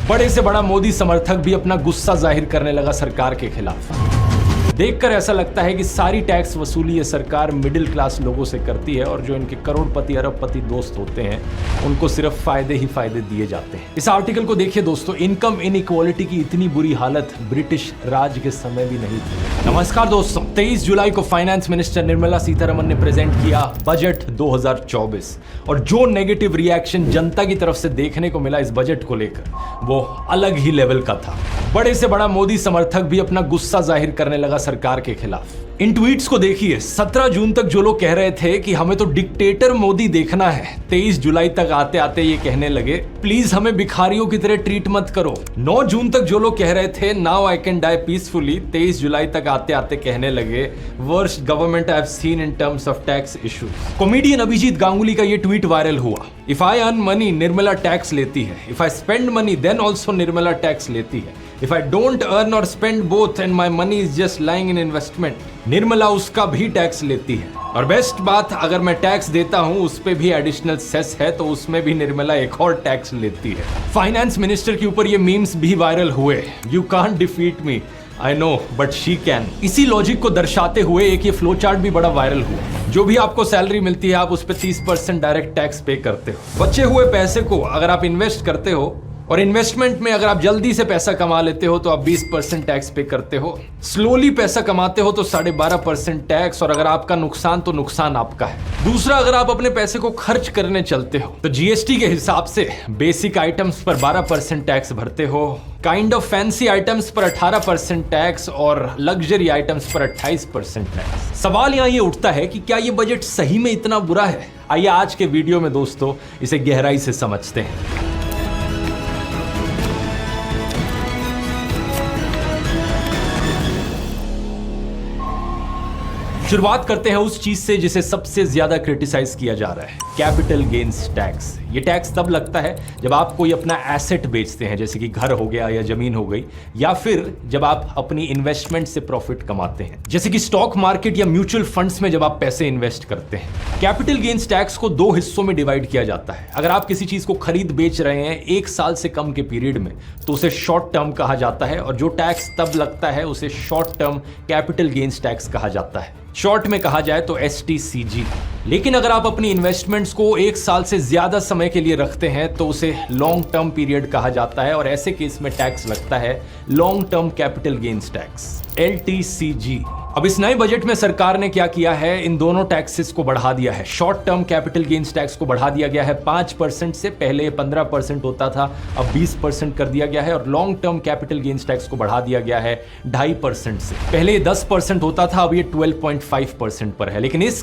बड़े से बड़ा मोदी समर्थक भी अपना गुस्सा जाहिर करने लगा सरकार के खिलाफ। देखकर ऐसा लगता है कि सारी टैक्स वसूली ये सरकार मिडिल क्लास लोगों से करती है और जो इनके करोड़पति अरबपति दोस्त होते हैं उनको सिर्फ फायदे ही फायदे दिए जाते हैं। इस आर्टिकल को देखिए दोस्तों, इनकम इनइक्वालिटी की इतनी बुरी हालत ब्रिटिश राज के समय भी नहीं थी। नमस्कार दोस्तों, 23 जुलाई को फाइनेंस मिनिस्टर निर्मला सीतारमण ने प्रेजेंट किया बजट 2024 और जो नेगेटिव रिएक्शन जनता की तरफ से देखने को मिला इस बजट को लेकर वो अलग ही लेवल का था। बड़े से बड़ा मोदी समर्थक भी अपना गुस्सा जाहिर करने लगा सरकार के खिलाफ। इन ट्वीट्स को देखिए, 17 जून तक जो लोग कह रहे थे कि हमें तो डिक्टेटर मोदी देखना है, 23 जुलाई तक आते आते ये कहने लगे प्लीज हमें भिखारियों की तरह ट्रीट मत करो। 9 जून तक जो लोग कह रहे थे now I can die peacefully, 23 जुलाई तक आते आते कहने लगे worst government I have seen in terms of tax issues. Comedian Abhijit Ganguly का ये ट्वीट वायरल हुआ, if I earn money Nirmala tax लेती है, if I spend money then also Nirmala tax लेती है, इफ आई डोंट अर्न और spend both and my money is just lying in investment, Nirmala उसका भी टैक्स लेती है। और बेस्ट बात, अगर मैं टैक्स देता हूं उस पे भी एडिशनल सेस है तो उसमें भी निर्मला एक और टैक्स लेती है। फाइनेंस मिनिस्टर के ऊपर ये मीम्स भी वायरल हुए, you can't defeat me I know but she can. इसी लॉजिक को दर्शाते हुए एक ये फ्लो चार्ट भी बड़ा वायरल हुआ। जो भी आपको सैलरी मिलती है आप उस पर 30% डायरेक्ट टैक्स पे करते हो। बचे हुए पैसे को अगर आप इन्वेस्ट करते हो और इन्वेस्टमेंट में अगर आप जल्दी से पैसा कमा लेते हो तो आप 20% टैक्स पे करते हो। स्लोली पैसा कमाते हो तो 12.5% टैक्स, और अगर आपका नुकसान तो नुकसान आपका है। दूसरा, अगर आप अपने पैसे को खर्च करने चलते हो तो जीएसटी के हिसाब से बेसिक आइटम्स पर 12% टैक्स भरते हो, काइंड ऑफ फैंसी आइटम्स पर 18% टैक्स और लग्जरी आइटम्स पर 28% टैक्स। सवाल यहाँ ये उठता है कि क्या ये बजट सही में इतना बुरा है? आइए आज के वीडियो में दोस्तों इसे गहराई से समझते हैं। शुरुआत करते हैं उस चीज से जिसे सबसे ज्यादा क्रिटिसाइज किया जा रहा है, कैपिटल गेन्स टैक्स। ये टैक्स तब लगता है जब आप कोई अपना एसेट बेचते हैं, जैसे कि घर हो गया या जमीन हो गई, या फिर जब आप अपनी इन्वेस्टमेंट से प्रॉफिट कमाते हैं, जैसे कि स्टॉक मार्केट या म्यूचुअल फंड्स में जब आप पैसे इन्वेस्ट करते हैं। कैपिटल गेन्स टैक्स को 2 हिस्सों में डिवाइड किया जाता है। अगर आप किसी चीज को खरीद बेच रहे हैं 1 साल से कम के पीरियड में तो उसे शॉर्ट टर्म कहा जाता है, और जो टैक्स तब लगता है उसे short term capital gains tax कहा जाता है। शॉर्ट में कहा जाए तो STCG। लेकिन अगर आप अपनी इन्वेस्टमेंट्स को 1 साल से ज्यादा समय के लिए रखते हैं तो उसे लॉन्ग टर्म पीरियड कहा जाता है, और ऐसे केस में टैक्स लगता है long term capital gains tax, LTCG। अब इस नए बजट में सरकार ने क्या किया है, इन दोनों टैक्सेस को बढ़ा दिया है। Short term capital gains tax को बढ़ा दिया गया है 5% से, पहले 15% होता था, अब 20% कर दिया गया है। और long term capital gains tax को बढ़ा दिया गया है 2.5% से, पहले 10% होता था, अब ये 12.5% पर है। लेकिन इस